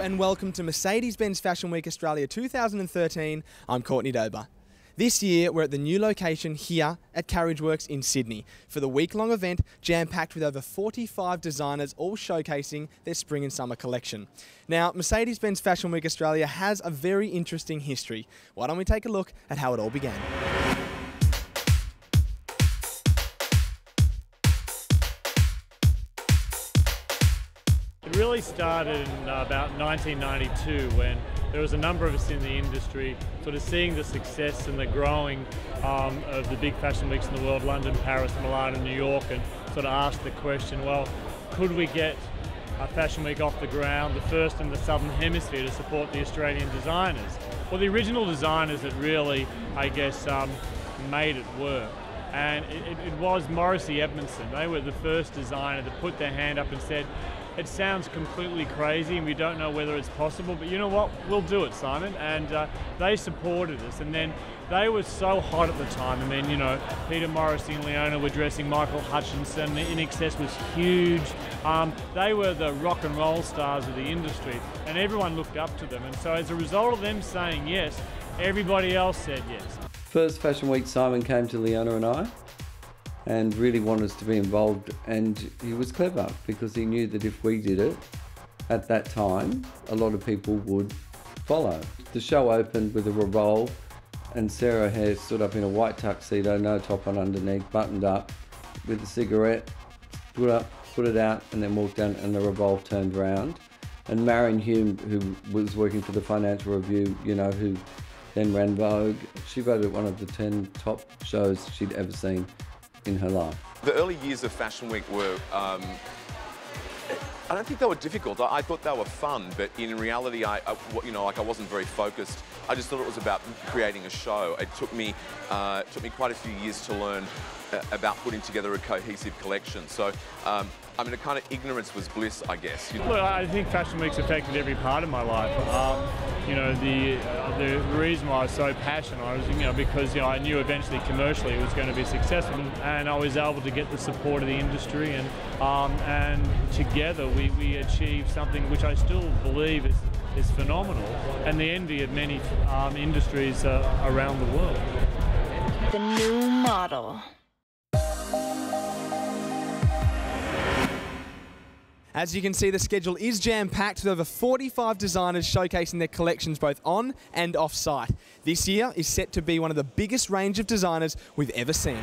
Hello and welcome to Mercedes-Benz Fashion Week Australia 2013. I'm Courtney Dober. This year we're at the new location here at Carriageworks in Sydney for the week-long event jam-packed with over 45 designers all showcasing their spring and summer collection. Now, Mercedes-Benz Fashion Week Australia has a very interesting history. Why don't we take a look at how it all began? It really started in about 1992 when there was a number of us in the industry sort of seeing the success and the growing of the big fashion weeks in the world, London, Paris, Milan and New York, and sort of asked the question, well, could we get a fashion week off the ground, the first in the Southern Hemisphere, to support the Australian designers? Well, the original designers that really, I guess, made it work. And it was Morrissey Edmondson. They were the first designer that put their hand up and said, it sounds completely crazy and we don't know whether it's possible, but you know what, we'll do it, Simon. And they supported us. And then they were so hot at the time. I mean, you know, Peter Morrissey and Leona were dressing Michael Hutchinson. In Excess was huge. They were the rock and roll stars of the industry and everyone looked up to them. And so as a result of them saying yes, everybody else said yes. First Fashion Week, Simon came to Leona and I and really wanted us to be involved, and he was clever because he knew that if we did it at that time, a lot of people would follow. The show opened with a revolve and Sarah Hare stood up in a white tuxedo, no top on underneath, buttoned up with a cigarette, put it out and then walked down, and the revolve turned round. And Marion Hume, who was working for the Financial Review, you know, who then ran Vogue, she voted it one of the 10 top shows she'd ever seen in her life. The early years of Fashion Week were, I don't think they were difficult. I thought they were fun, but in reality, I wasn't very focused. I just thought it was about creating a show. It took me quite a few years to learn about putting together a cohesive collection. So, I mean, a kind of ignorance was bliss, I guess. Look, I think Fashion Week's affected every part of my life. You know, the reason why I was so passionate was, you know, because, you know, I knew eventually commercially it was going to be successful, and I was able to get the support of the industry, and together we achieved something which I still believe is phenomenal, and the envy of many industries around the world. The new model. As you can see, the schedule is jam-packed with over 45 designers showcasing their collections both on and off-site. This year is set to be one of the biggest range of designers we've ever seen.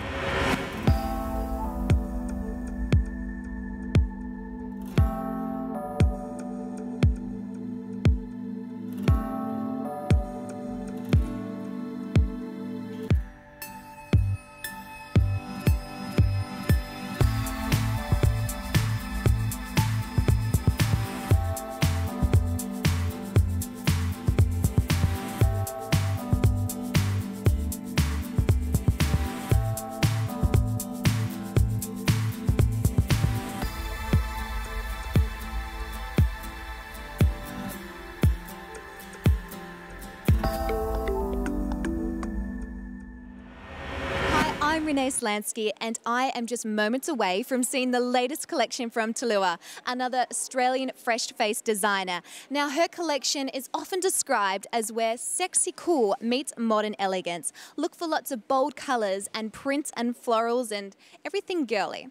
I'm Renee Slansky and I am just moments away from seeing the latest collection from Tallulah, another Australian fresh-faced designer. Now, her collection is often described as where sexy cool meets modern elegance. Look for lots of bold colours and prints and florals and everything girly.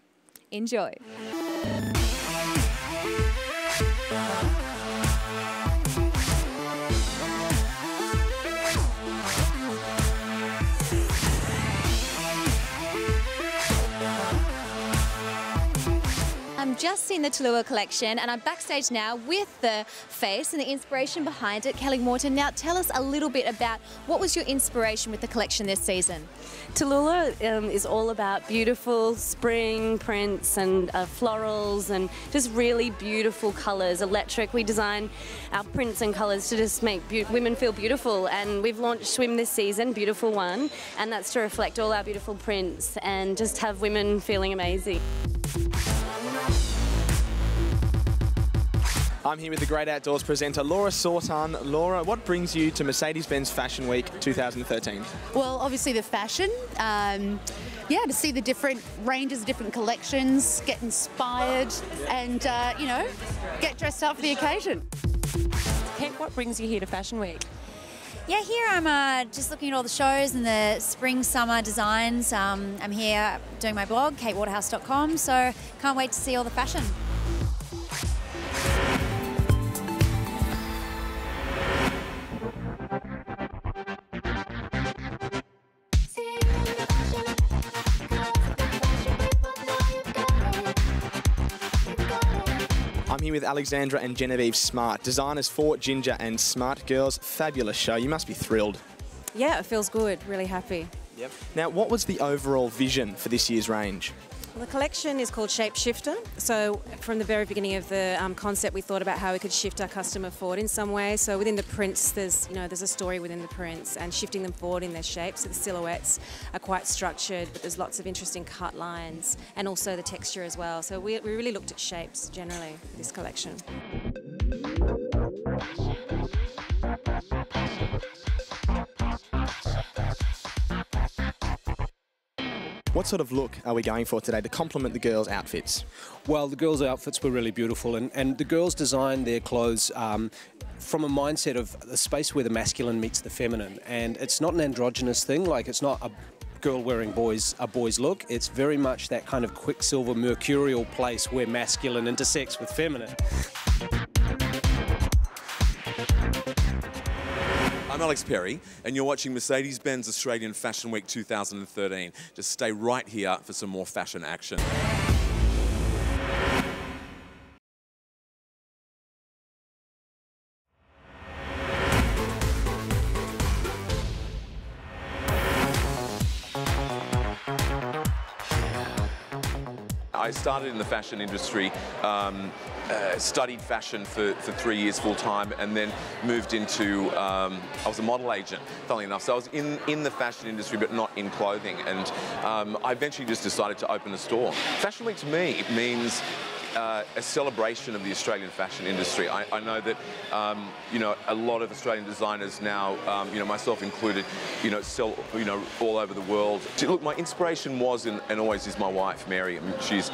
Enjoy. I'm just seeing the Tallulah collection and I'm backstage now with the face and the inspiration behind it, Kelly Morton. Now tell us a little bit about what was your inspiration with the collection this season? Tallulah is all about beautiful spring prints and florals and just really beautiful colours, electric. We design our prints and colours to just make women feel beautiful, and we've launched Swim this season, Beautiful One, and that's to reflect all our beautiful prints and just have women feeling amazing. I'm here with the Great Outdoors presenter, Laura Sortan. Laura, what brings you to Mercedes-Benz Fashion Week 2013? Well, obviously the fashion. Yeah, to see the different ranges, different collections, get inspired and, you know, get dressed up for the occasion. Kate, what brings you here to Fashion Week? Yeah, here I'm just looking at all the shows and the spring, summer designs. I'm here doing my blog, katewaterhouse.com, so can't wait to see all the fashion. I'm here with Alexandra and Genevieve Smart, designers for Ginger and Smart. Girls, fabulous show. You must be thrilled. Yeah, it feels good. Really happy. Yep. Now, what was the overall vision for this year's range? Well, the collection is called Shapeshifter. So from the very beginning of the concept, we thought about how we could shift our customer forward in some way. So within the prints, there's a story within the prints and shifting them forward in their shapes. So the silhouettes are quite structured, but there's lots of interesting cut lines and also the texture as well. So we really looked at shapes generally for this collection. What sort of look are we going for today to complement the girls' outfits? Well, the girls' outfits were really beautiful, and the girls designed their clothes from a mindset of the space where the masculine meets the feminine, and it's not an androgynous thing. Like, it's not a girl wearing a boy's look. It's very much that kind of Quicksilver mercurial place where masculine intersects with feminine. I'm Alex Perry, and you're watching Mercedes-Benz Australian Fashion Week 2013. Just stay right here for some more fashion action. I started in the fashion industry, studied fashion for 3 years full-time, and then moved into, I was a model agent, funnily enough. So I was in the fashion industry, but not in clothing. And I eventually just decided to open a store. Fashion Week to me means a celebration of the Australian fashion industry. I know that, a lot of Australian designers now, myself included, sell, all over the world. Look, my inspiration was and always is my wife, Mary. I mean, she's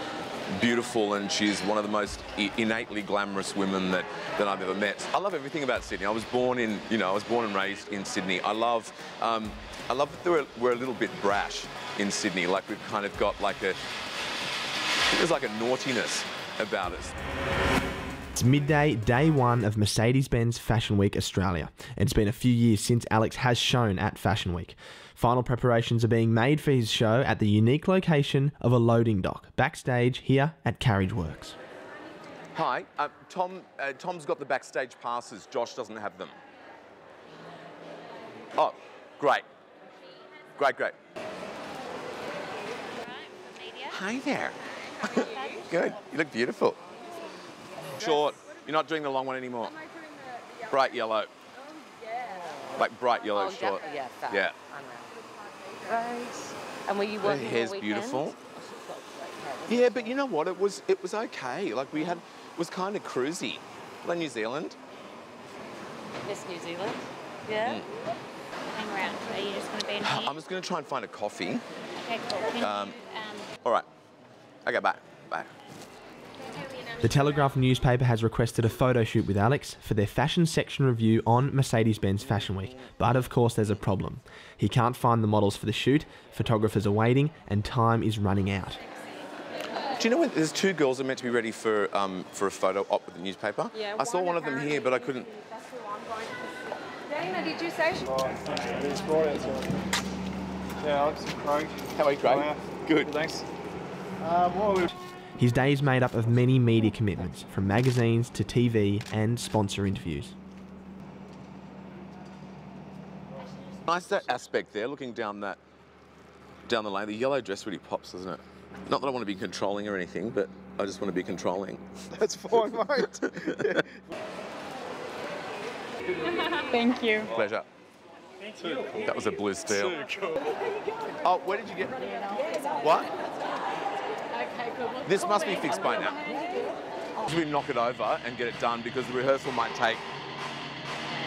beautiful and she's one of the most innately glamorous women that I've ever met. I love everything about Sydney. I was born and raised in Sydney. I love that we're a little bit brash in Sydney. Like, we've kind of got like there's like a naughtiness about us. It's midday, day one of Mercedes-Benz Fashion Week Australia. It's been a few years since Alex has shown at Fashion Week. Final preparations are being made for his show at the unique location of a loading dock, backstage here at Carriage Works. Hi, Tom's got the backstage passes. Josh doesn't have them. Oh, great. Great. Hi there. Good. You look beautiful. Short. You're not doing the long one anymore. Am I doing the bright yellow. Oh, yeah. Like bright yellow short. Yeah, that. Yeah. Right. And were you working Her hair's all weekend? beautiful. Yeah, but you know what? It was okay. Like, it was kind of cruisy. Like New Zealand. Yes, New Zealand. Yeah. Hang around. Are you just going to be in here? I'm just going to try and find a coffee. Okay, cool. All right. Okay, bye. The Telegraph newspaper has requested a photo shoot with Alex for their fashion section review on Mercedes-Benz Fashion Week. But of course there's a problem. He can't find the models for the shoot, photographers are waiting, and time is running out. Do you know when there's two girls that are meant to be ready for a photo op with the newspaper? Yeah, I saw one of them here, but I couldn't. That's who I'm going to. Dana, did you say she... It's brought out to... Yeah, Alex and Craig. How are you, Craig? Good. Thanks. His day is made up of many media commitments, from magazines to TV and sponsor interviews. Nice that aspect there, looking down the lane. The yellow dress really pops, doesn't it? Not that I want to be controlling or anything, but I just want to be controlling. That's fine, mate. Thank you. Pleasure. Thank you. That was a blue steel. So cool. Oh, where did you get? What? Okay, good. This must be fixed by now. Should we knock it over and get it done, because the rehearsal might take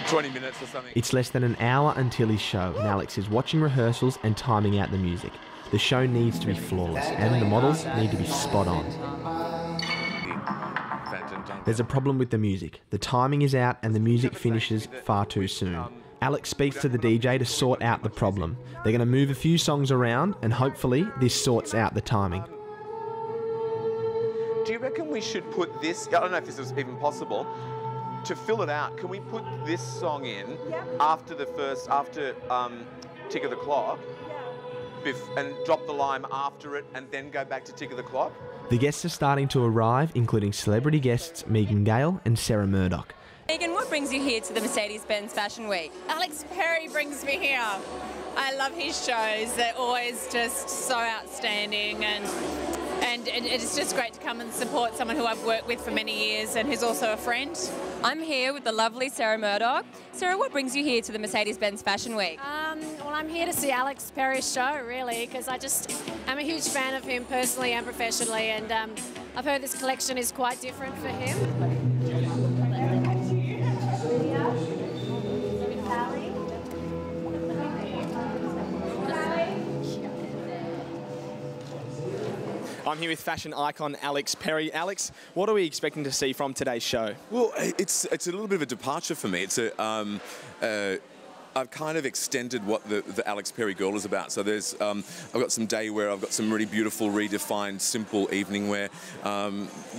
20 minutes or something. It's less than an hour until his show, and Alex is watching rehearsals and timing out the music. The show needs to be flawless, and the models need to be spot on. There's a problem with the music. The timing is out and the music finishes far too soon. Alex speaks to the DJ to sort out the problem. They're going to move a few songs around and hopefully this sorts out the timing. Do you reckon we should put this, I don't know if this is even possible, to fill it out, can we put this song in after Tick of the Clock and drop the lime after it and then go back to Tick of the Clock? The guests are starting to arrive, including celebrity guests Megan Gale and Sarah Murdoch. Megan, what brings you here to the Mercedes-Benz Fashion Week? Alex Perry brings me here. I love his shows. They're always just so outstanding, and it's just great to come and support someone who I've worked with for many years and who's also a friend. I'm here with the lovely Sarah Murdoch. Sarah, what brings you here to the Mercedes-Benz Fashion Week? Well, I'm here to see Alex Perry's show, really, because I'm a huge fan of him personally and professionally, and I've heard this collection is quite different for him. I'm here with fashion icon Alex Perry. Alex, what are we expecting to see from today's show? Well, it's a little bit of a departure for me. It's I've kind of extended what the Alex Perry girl is about. So there's, I've got some day wear, I've got some really beautiful, redefined, simple evening wear.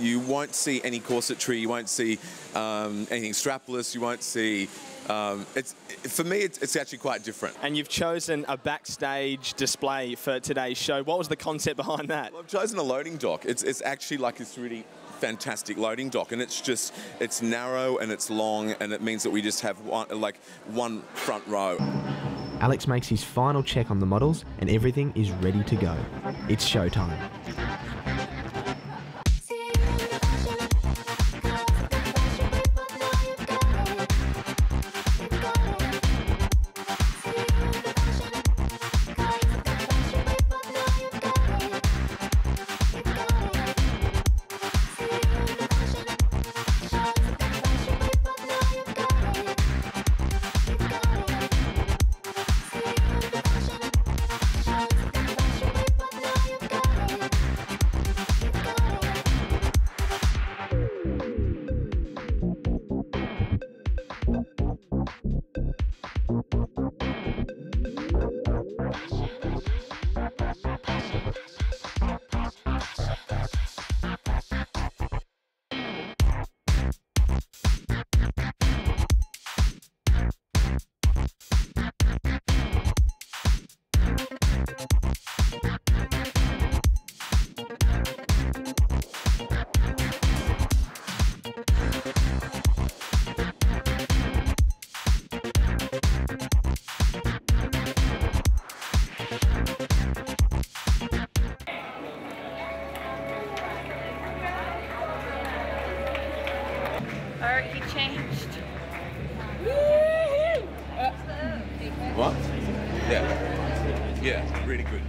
You won't see any corsetry, you won't see anything strapless, you won't see, for me, it's actually quite different. And you've chosen a backstage display for today's show. What was the concept behind that? Well, I've chosen a loading dock. It's actually like this really fantastic loading dock, and it's narrow and it's long, and it means that we just have one front row. Alex makes his final check on the models and everything is ready to go. It's showtime. He changed. What? Yeah, really good.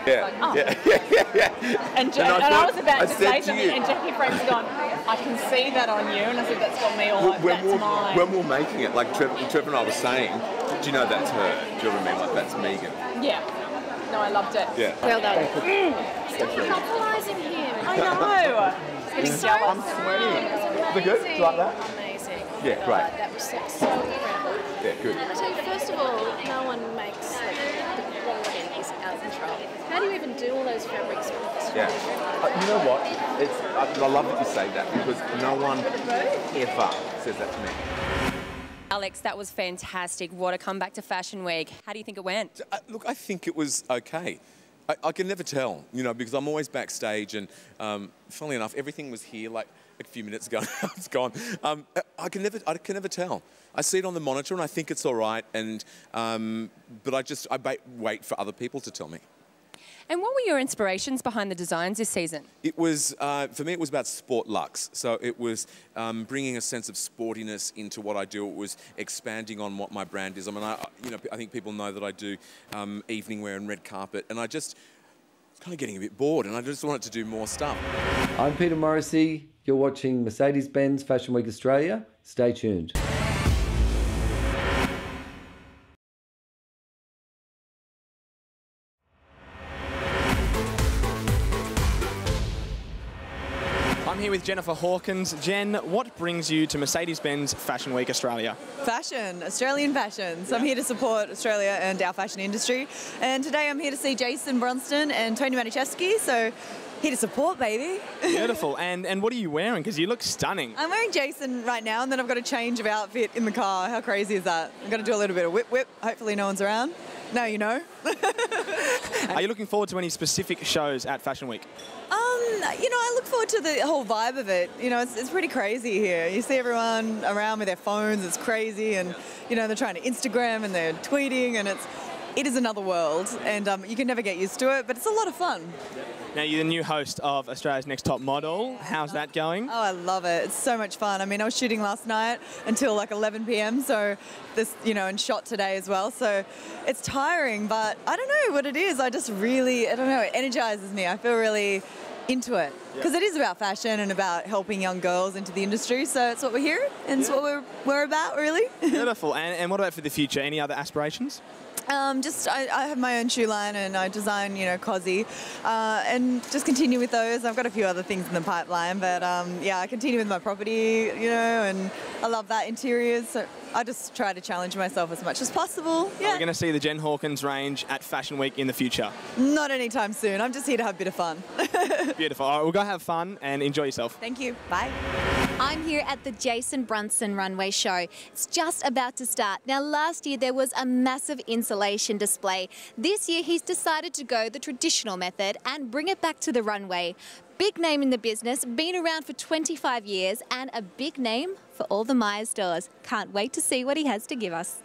Yeah. Oh. Yeah. And I was about to say something, and Jackie Frank's gone, I can see that on you, and I said, that's got me all like, that's mine. When we're making it, like Trevor and I were saying, do you know that's her? Do you know what I mean? Like, that's Megan. Yeah. No, I loved it. Yeah. Well done. Stop monopolising him. I know. It's so I'm sweating. Is it good? Do you like that? Amazing. Yeah, great. That was so incredible. Yeah, good. I tell you, first of all, no one makes the quality is out of control. How do you even do all those fabrics with this? Yeah. You know what? I love that you say that, because no one ever says that to me. Alex, that was fantastic. What a comeback to Fashion Week. How do you think it went? Look, I think it was okay. I can never tell, you know, because I'm always backstage, and funnily enough, everything was here like a few minutes ago. It's gone. I can never tell. I see it on the monitor, and I think it's all right. And but I wait for other people to tell me. And what were your inspirations behind the designs this season? It was, for me, it was about sport luxe. So it was bringing a sense of sportiness into what I do. It was expanding on what my brand is. I mean, I think people know that I do evening wear and red carpet, and I was kind of getting a bit bored, and I just wanted to do more stuff. I'm Peter Morrissey. You're watching Mercedes-Benz Fashion Week Australia. Stay tuned. I'm here with Jennifer Hawkins. Jen, what brings you to Mercedes-Benz Fashion Week Australia? Fashion, Australian fashion. So I'm here to support Australia and our fashion industry. And today I'm here to see Jason Brunston and Tony Manischewski. So here to support, baby. Beautiful. And what are you wearing? Because you look stunning. I'm wearing Jason right now, and then I've got a change of outfit in the car. How crazy is that? I've got to do a little bit of whip. Hopefully no one's around. Now you know. Are you looking forward to any specific shows at Fashion Week? You know, I look forward to the whole vibe of it. You know, it's pretty crazy here. You see everyone around with their phones. It's crazy, and you know they're trying to Instagram and they're tweeting, and it is another world, and you can never get used to it, but it's a lot of fun. Now, you're the new host of Australia's Next Top Model. How's that going? Oh, I love it. It's so much fun. I mean, I was shooting last night until like 11 p.m, so this, you know, and shot today as well. So it's tiring, but I don't know what it is. I don't know, it energizes me. I feel really into it because it is about fashion and about helping young girls into the industry. So it's what we're here, and it's what we're about, really. Beautiful. And what about for the future? Any other aspirations? I have my own shoe line, and I design, you know, cozy, and just continue with those. I've got a few other things in the pipeline, but yeah, I continue with my property, you know, and I love that, interiors. So I just try to challenge myself as much as possible. Yeah. Are we going to see the Jen Hawkins range at Fashion Week in the future? Not anytime soon. I'm just here to have a bit of fun. Beautiful. All right, we'll go have fun and enjoy yourself. Thank you. Bye. I'm here at the Jason Brunston runway show. It's just about to start. Now, last year there was a massive installation display. This year he's decided to go the traditional method and bring it back to the runway. Big name in the business, been around for 25 years, and a big name for all the Myer stores. Can't wait to see what he has to give us.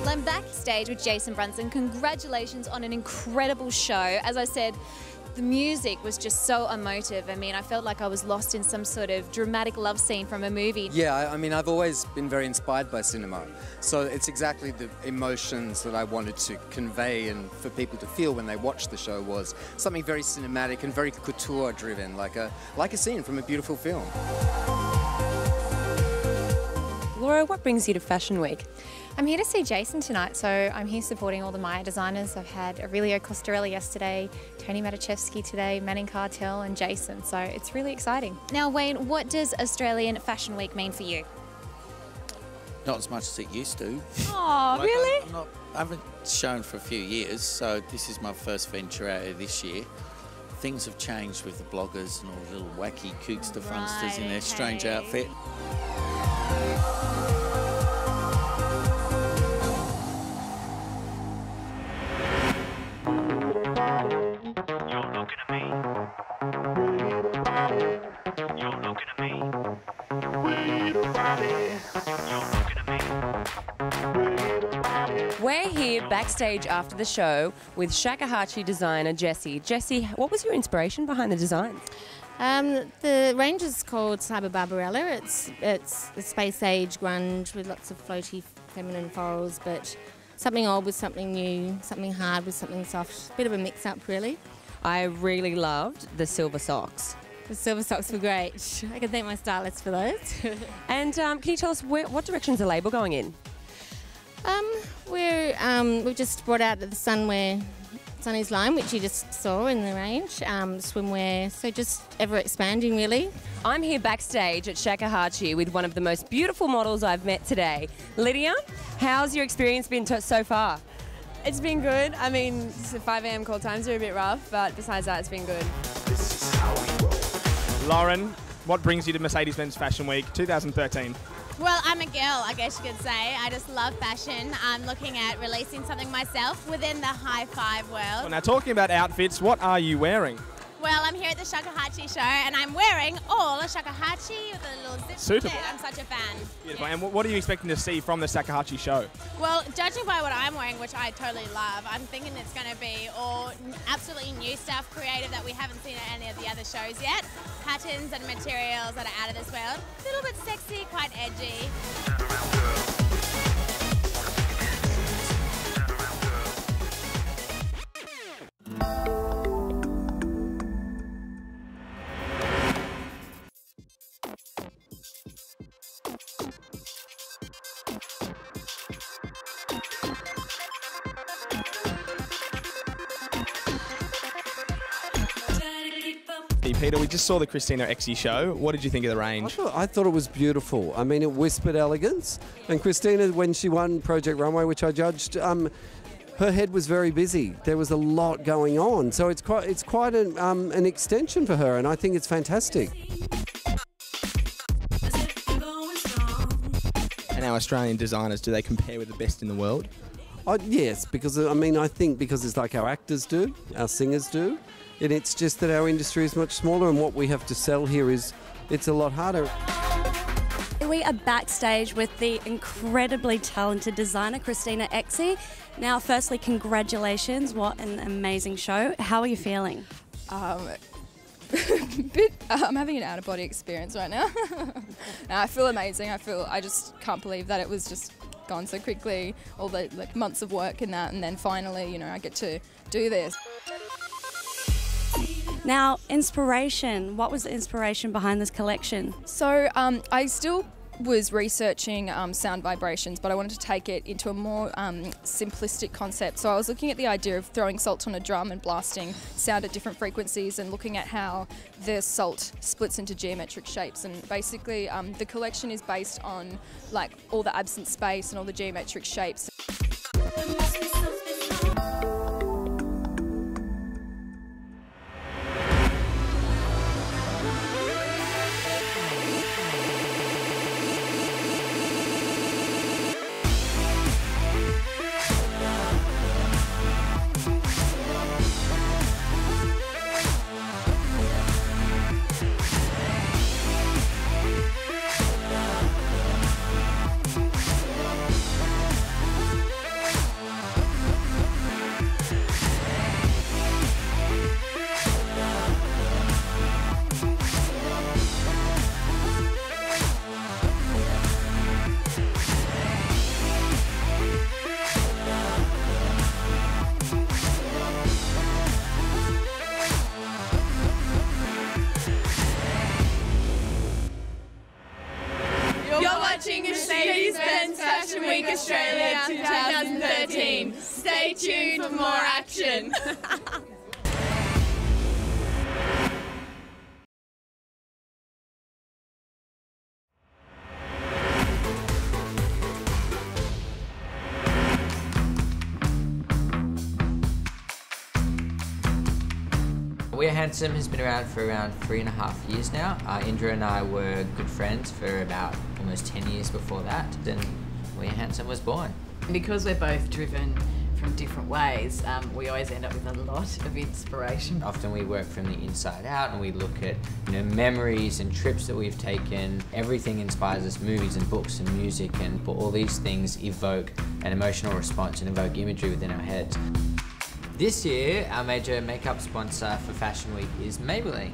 I'm backstage with Jason Brunston. Congratulations on an incredible show. As I said, the music was just so emotive. I mean, I felt like I was lost in some sort of dramatic love scene from a movie. Yeah, I mean, I've always been very inspired by cinema. So it's exactly the emotions that I wanted to convey and for people to feel when they watched the show was something very cinematic and very couture-driven, like a scene from a beautiful film. Laura, what brings you to Fashion Week? I'm here to see Jason tonight, so I'm here supporting all the Myer designers. I've had Aurelio Costarelli yesterday, Tony Manischewski today, Manning Cartel and Jason, so it's really exciting. Now, Wayne, what does Australian Fashion Week mean for you? Not as much as it used to. Oh, really? I haven't shown for a few years, so this is my first venture out of this year. Things have changed with the bloggers and all the little wacky kookster funsters in their strange outfit. We're here backstage after the show with Shakuhachi designer Jessie. Jessie, what was your inspiration behind the design? The range is called Cyber Barbarella. It's a space age grunge with lots of floaty feminine florals, but something old with something new, something hard with something soft. Bit of a mix-up, really. I really loved the silver socks. The silver socks were great. I can thank my stylist for those. And can you tell us what direction's the label going in? We've just brought out the Sunny's line, which you just saw in the range, swimwear, so just ever expanding, really. I'm here backstage at Shakuhachi with one of the most beautiful models I've met today. Lydia, how's your experience been so far? It's been good. I mean, the 5 a.m. call times are a bit rough, but besides that, it's been good. Lauren, what brings you to Mercedes-Benz Fashion Week 2013? Well, I'm a girl, I guess you could say. I just love fashion. I'm looking at releasing something myself within the high five world. Well, now, talking about outfits, what are you wearing? Well, I'm here at the Shakuhachi show, and I'm wearing all a Shakuhachi with a little zip. Suitable. I'm such a fan. Beautiful. And what are you expecting to see from the Shakuhachi show? Well, judging by what I'm wearing, which I totally love, I'm thinking it's going to be all absolutely new stuff, creative that we haven't seen at any of the other shows yet. Patterns and materials that are out of this world. A little bit sexy, quite edgy. Peter, we just saw the Christina Exie show. What did you think of the range? I thought it was beautiful. I mean, it whispered elegance. And Christina, when she won Project Runway, which I judged, her head was very busy. There was a lot going on. So it's quite an extension for her, and I think it's fantastic. And our Australian designers, do they compare with the best in the world? Yes, because I think because it's like our actors do, our singers do, and it's just that our industry is much smaller, and what we have to sell here it's a lot harder. We are backstage with the incredibly talented designer Christina Exie. Now, firstly, congratulations! What an amazing show. How are you feeling? I'm having an out-of-body experience right now. I feel amazing. I just can't believe that it was just gone so quickly, all the months of work and that, and then finally, I get to do this. Now, inspiration. What was the inspiration behind this collection? So I still was researching sound vibrations, but I wanted to take it into a more simplistic concept. So I was looking at the idea of throwing salt on a drum and blasting sound at different frequencies, and looking at how the salt splits into geometric shapes. And basically the collection is based on all the absent space and all the geometric shapes. You're watching Mercedes-Benz Fashion Week Australia 2013. Stay tuned for more action. We Are Handsome has been around for around 3.5 years now. Indra and I were good friends for about almost 10 years before that, and We Are Handsome was born. Because we're both driven from different ways, we always end up with a lot of inspiration. Often we work from the inside out and we look at memories and trips that we've taken. Everything inspires us, movies and books and music, and all these things evoke an emotional response and evoke imagery within our heads. This year, our major makeup sponsor for Fashion Week is Maybelline,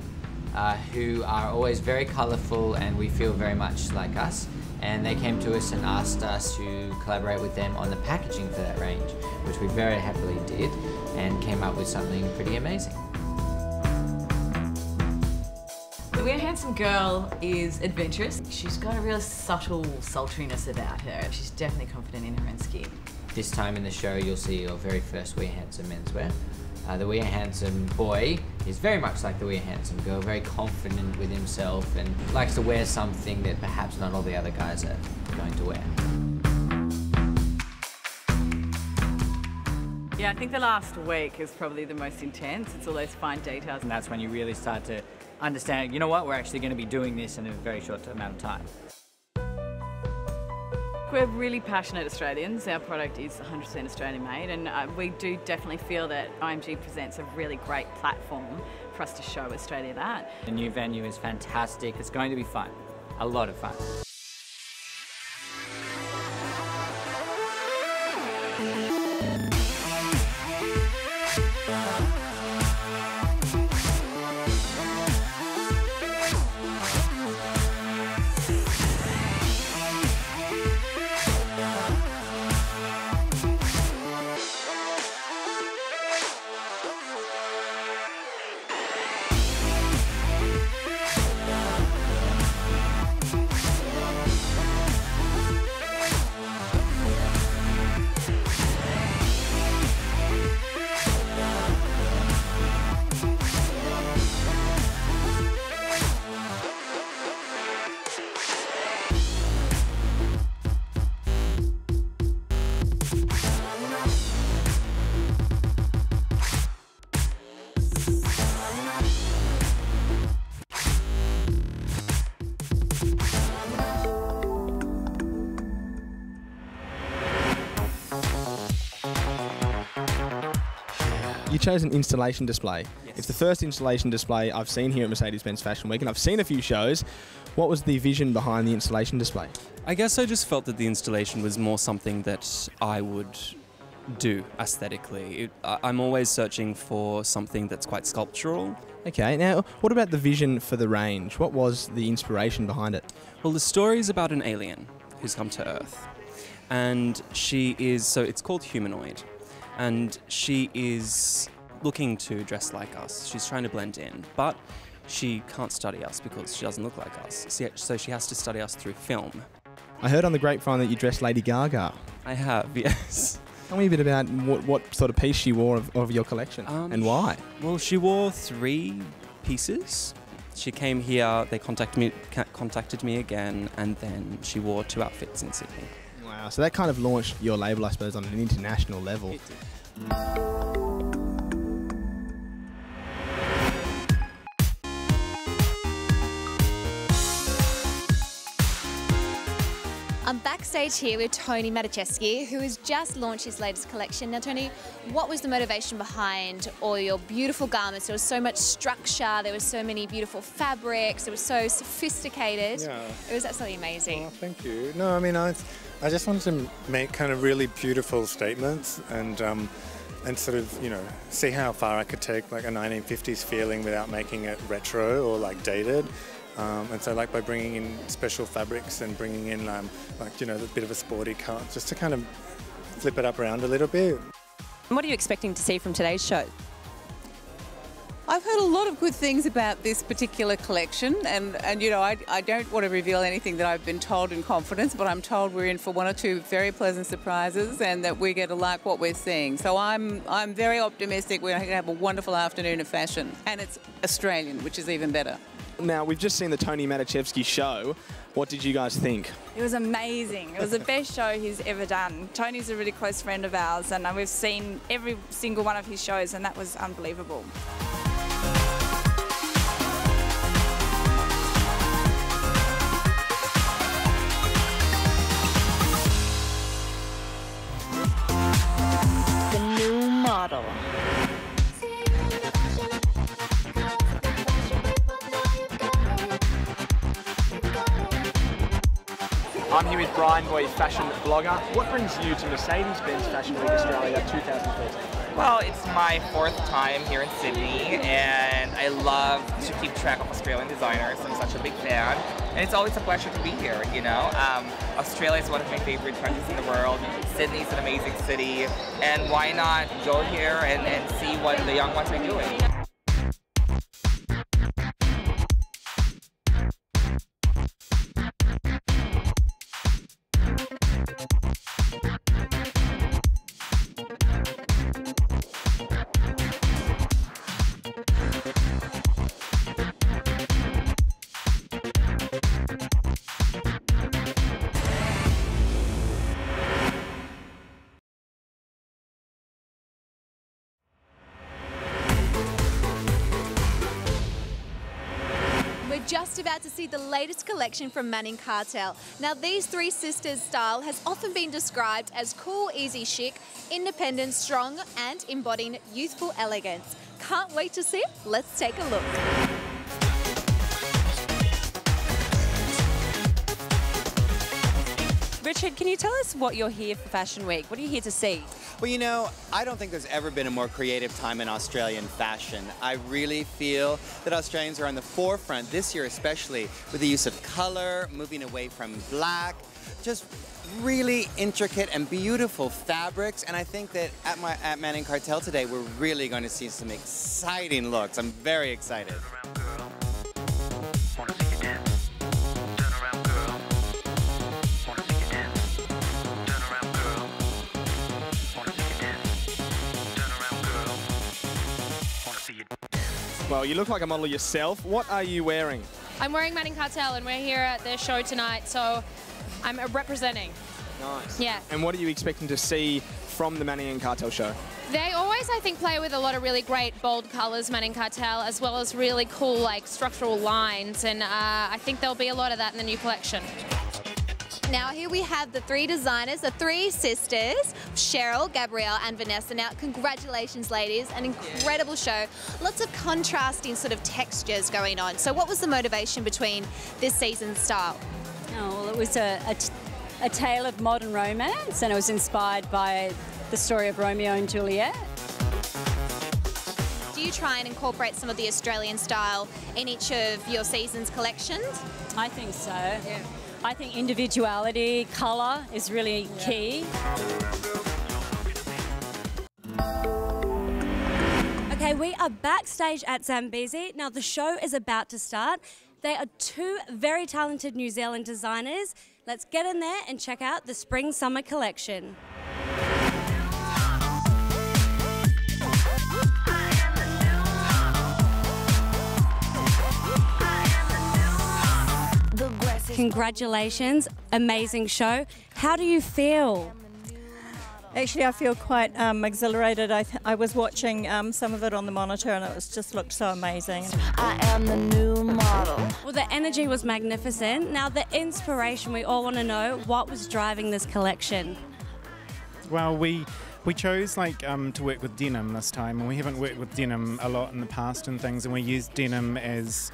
who are always very colourful and we feel very much like us. And they came to us and asked us to collaborate with them on the packaging for that range, which we very happily did and came up with something pretty amazing. The We Are Handsome girl is adventurous. She's got a real subtle sultriness about her. She's definitely confident in her own skin. This time in the show, you'll see your very first We Are Handsome menswear. The We Are Handsome boy is very much like the We Are Handsome girl, very confident with himself and likes to wear something that perhaps not all the other guys are going to wear. Yeah, I think the last week is probably the most intense. It's all those fine details. And that's when you really start to understand, you know what, we're actually going to be doing this in a very short amount of time. We're really passionate Australians. Our product is 100% Australian made, and we do definitely feel that IMG presents a really great platform for us to show Australia that. The new venue is fantastic. It's going to be fun. A lot of fun. You chose an installation display. Yes. It's the first installation display I've seen here at Mercedes-Benz Fashion Week, and I've seen a few shows. What was the vision behind the installation display? I guess I just felt that the installation was more something that I would do aesthetically. I'm always searching for something that's quite sculptural. Okay, now what about the vision for the range? What was the inspiration behind it? Well, the story is about an alien who's come to Earth. And she is, so it's called Humanoid. And she is looking to dress like us. She's trying to blend in. But she can't study us because she doesn't look like us. So she has to study us through film. I heard on the grapevine that you dressed Lady Gaga. I have, yes. Tell me a bit about what sort of piece she wore of your collection and why. Well, she wore 3 pieces. She came here, they contacted me again, and then she wore 2 outfits in Sydney. Wow, so that kind of launched your label, I suppose, on an international level. It did. I'm backstage here with Tony Matuszewski, who has just launched his latest collection. Now, Tony, what was the motivation behind all your beautiful garments? There was so much structure, there were so many beautiful fabrics, it was so sophisticated. Yeah. It was absolutely amazing. Oh, thank you. No, I mean, I just wanted to make kind of really beautiful statements and sort of, you know, see how far I could take like a 1950s feeling without making it retro or like dated. And so like by bringing in special fabrics and bringing in like, you know, a bit of a sporty cut just to kind of flip it up around a little bit. What are you expecting to see from today's show? I've heard a lot of good things about this particular collection and you know, I don't want to reveal anything that I've been told in confidence, but I'm told we're in for 1 or 2 very pleasant surprises and that we're going to like what we're seeing. So I'm very optimistic we're going to have a wonderful afternoon of fashion, and it's Australian, which is even better. Now, we've just seen the Tony Matuszewski show. What did you guys think? It was amazing. It was the best show he's ever done. Tony's a really close friend of ours, and we've seen every single one of his shows, and that was unbelievable. The new model. I'm here with Brian Boy, fashion blogger. What brings you to Mercedes-Benz Fashion Week Australia 2013? Well, it's my 4th time here in Sydney, and I love to keep track of Australian designers. I'm such a big fan, and it's always a pleasure to be here, you know. Australia is one of my favorite countries in the world. Sydney's an amazing city, and why not go here and see what the young ones are doing. We're just about to see the latest collection from Manning Cartel. Now, these 3 sisters' style has often been described as cool, easy, chic, independent, strong, and embodying youthful elegance. Can't wait to see it? Let's take a look. Richard, can you tell us what you're here for Fashion Week? What are you here to see? Well, you know, I don't think there's ever been a more creative time in Australian fashion. I really feel that Australians are on the forefront this year, especially with the use of color, moving away from black, just really intricate and beautiful fabrics. And I think that at Manning Cartel today, we're really going to see some exciting looks. I'm very excited. Well, you look like a model yourself. What are you wearing? I'm wearing Manning Cartel, and we're here at their show tonight, so I'm representing. Nice. Yeah. And what are you expecting to see from the Manning and Cartel show? They always, I think, play with a lot of really great bold colours, Manning Cartel, as well as really cool, like, structural lines, and I think there'll be a lot of that in the new collection. Now here we have the three designers, the three sisters, Cheryl, Gabrielle and Vanessa. Now congratulations ladies, an incredible show. Lots of contrasting sort of textures going on. So what was the motivation between this season's style? Oh, well, it was a tale of modern romance, and it was inspired by the story of Romeo and Juliet. Do you try and incorporate some of the Australian style in each of your season's collections? I think so. Yeah. I think individuality, colour is really key. Okay, we are backstage at Zambezi. Now the show is about to start. They are two very talented New Zealand designers. Let's get in there and check out the Spring-Summer collection. Congratulations, amazing show. How do you feel? Actually, I feel quite exhilarated. I was watching some of it on the monitor and it just looked so amazing. I am the new model. Well, the energy was magnificent. Now, the inspiration, we all want to know what was driving this collection. Well, we chose to work with denim this time, and we haven't worked with denim a lot in the past and things, and we used denim as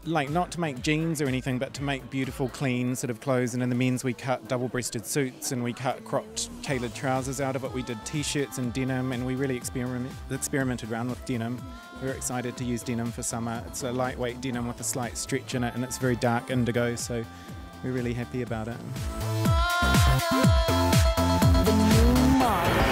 not to make jeans or anything, but to make beautiful, clean sort of clothes. And in the men's, we cut double-breasted suits and we cut cropped, tailored trousers out of it. We did T-shirts and denim, and we really experimented around with denim. We were excited to use denim for summer. It's a lightweight denim with a slight stretch in it, and it's very dark indigo, so we're really happy about it. The new model.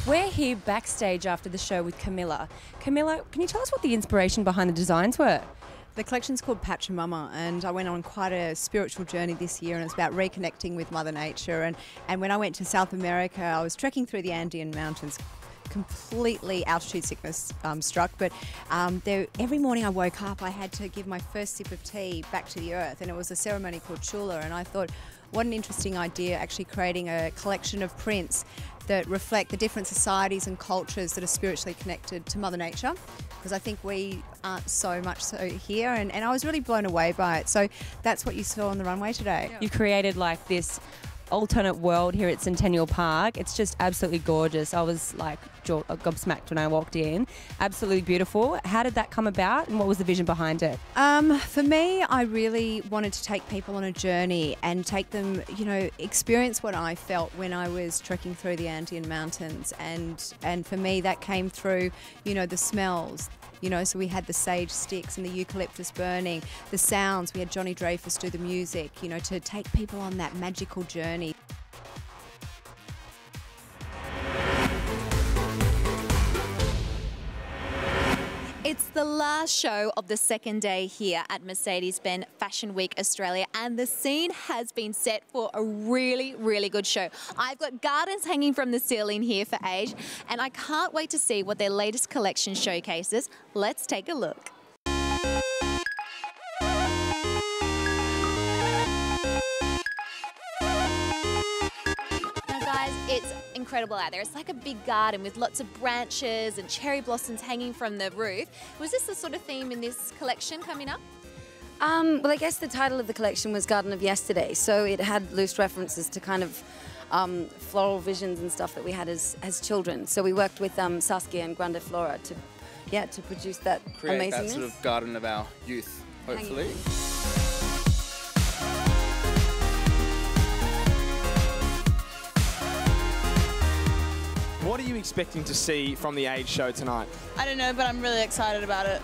We're here backstage after the show with Camilla. Camilla, can you tell us what the inspiration behind the designs were? The collection's called Pachamama, and I went on quite a spiritual journey this year, and it's about reconnecting with Mother Nature. And when I went to South America, I was trekking through the Andean mountains, completely altitude sickness struck, but every morning I woke up, I had to give my first sip of tea back to the earth, and it was a ceremony called Chula, and I thought, what an interesting idea, actually creating a collection of prints that reflect the different societies and cultures that are spiritually connected to Mother Nature, because I think we aren't so much so here, and I was really blown away by it. So that's what you saw on the runway today. You created this alternate world here at Centennial Park. It's just absolutely gorgeous. I was gobsmacked when I walked in. Absolutely beautiful. How did that come about, and what was the vision behind it? For me, I really wanted to take people on a journey and take them, experience what I felt when I was trekking through the Andean mountains, and for me that came through, the smells. So we had the sage sticks and the eucalyptus burning, the sounds, we had Johnny Dreyfus do the music, to take people on that magical journey. It's the last show of the second day here at Mercedes-Benz Fashion Week Australia, and the scene has been set for a really, really good show. I've got gardens hanging from the ceiling here for Age, and I can't wait to see what their latest collection showcases. Let's take a look. It's incredible out there. It's like a big garden with lots of branches and cherry blossoms hanging from the roof. Was this the sort of theme in this collection coming up? Well, I guess the title of the collection was Garden of Yesterday, so it had loose references to kind of floral visions and stuff that we had as children. So we worked with Saskia and Grande Flora to produce that create amazingness. That sort of garden of our youth, hopefully. What are you expecting to see from the Age show tonight? I don't know, but I'm really excited about it.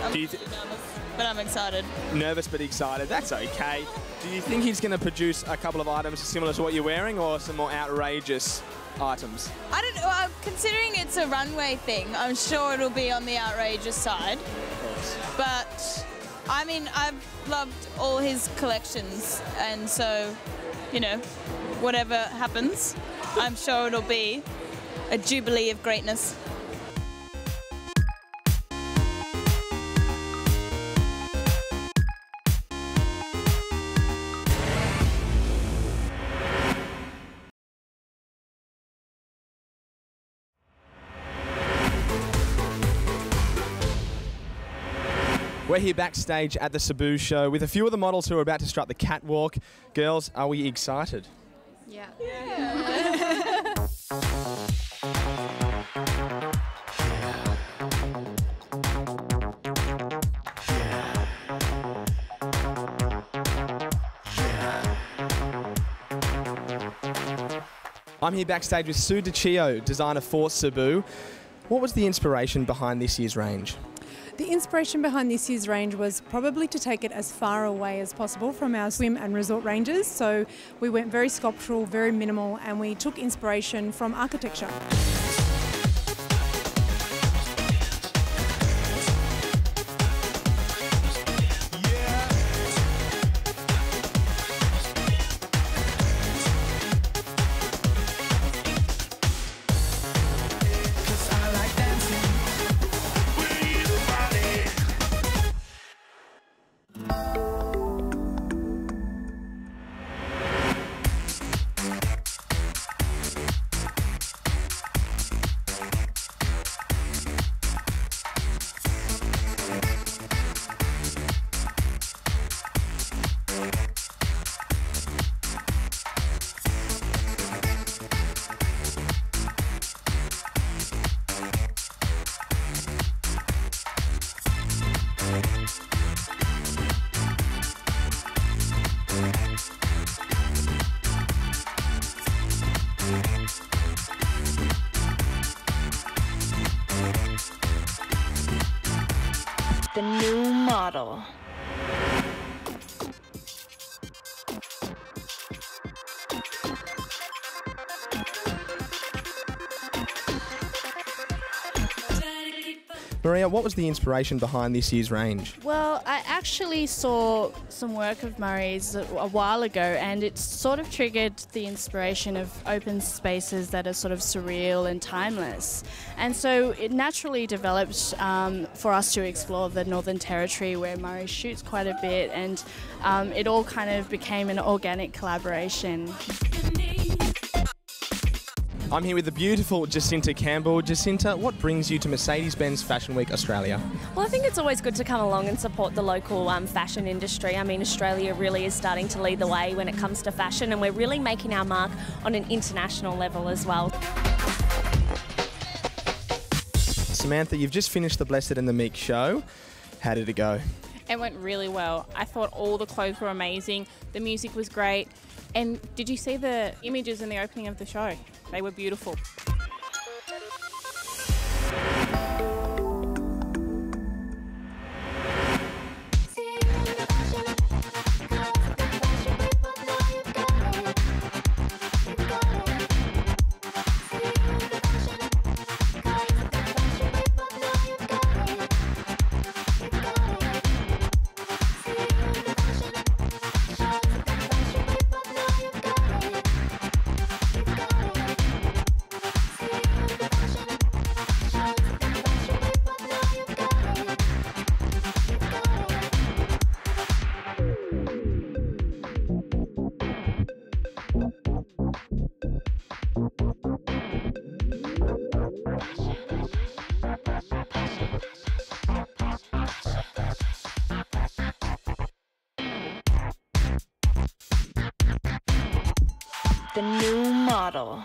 I'm really nervous, but I'm excited. Nervous but excited, that's okay. Do you think he's going to produce a couple of items similar to what you're wearing, or some more outrageous items? I don't know, considering it's a runway thing, I'm sure it'll be on the outrageous side. But, I mean, I've loved all his collections, and so, whatever happens, I'm sure it'll be a jubilee of greatness. We're here backstage at the Cebu show with a few of the models who are about to strut the catwalk. Girls, are we excited? Yeah. I'm here backstage with Sue DiCio, designer for Cebu. What was the inspiration behind this year's range? The inspiration behind this year's range was probably to take it as far away as possible from our swim and resort ranges. So we went very sculptural, very minimal, and we took inspiration from architecture. The new model. Maria, what was the inspiration behind this year's range? Well, I actually saw some work of Murray's a while ago, and it sort of triggered the inspiration of open spaces that are sort of surreal and timeless. And so it naturally developed for us to explore the Northern Territory, where Murray shoots quite a bit, and it all kind of became an organic collaboration. I'm here with the beautiful Jacinta Campbell. Jacinta, what brings you to Mercedes-Benz Fashion Week Australia? Well, I think it's always good to come along and support the local fashion industry. I mean, Australia really is starting to lead the way when it comes to fashion, and we're really making our mark on an international level as well. Samantha, you've just finished the Blessed and the Meek show. How did it go? It went really well. I thought all the clothes were amazing. The music was great. And did you see the images in the opening of the show? They were beautiful. The new model.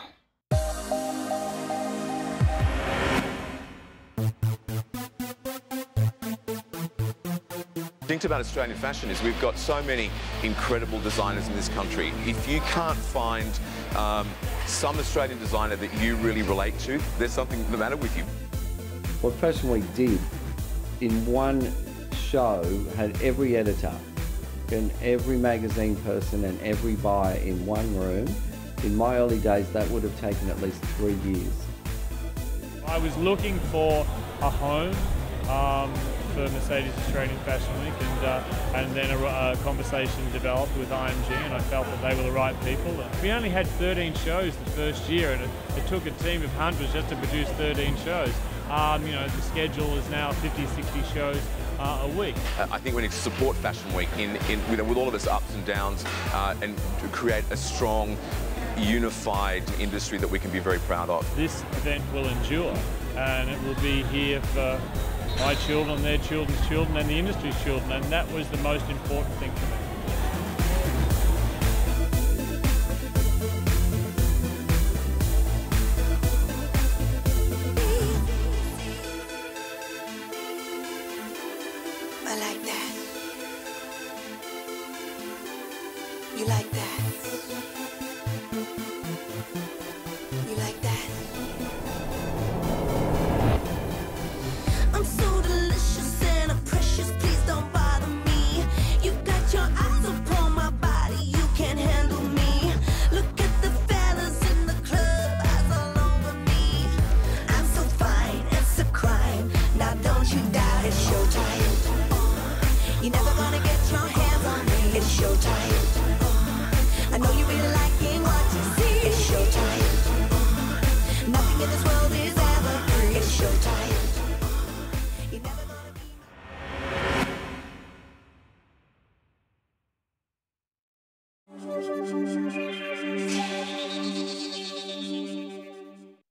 The thing about Australian fashion is we've got so many incredible designers in this country. If you can't find some Australian designer that you really relate to, there's something the matter with you. What Fashion Week did in one show had every editor and every magazine person and every buyer in one room. In my early days, that would have taken at least 3 years. I was looking for a home for Mercedes Australian Fashion Week, and then a conversation developed with IMG, and I felt that they were the right people. We only had 13 shows the first year, and it took a team of hundreds just to produce 13 shows. You know, the schedule is now 50, 60 shows a week. I think we need to support Fashion Week with all of its ups and downs and to create a strong unified industry that we can be very proud of. This event will endure, and it will be here for my children, their children's children, and the industry's children, and that was the most important thing for me. I like that. You like that. You like that. I'm so delicious and I'm precious, please don't bother me. You've got your eyes upon my body, you can't handle me. Look at the fellas in the club, eyes all over me. I'm so fine, it's a crime, now don't you doubt it's showtime. You're never gonna get your hands on me, it's showtime.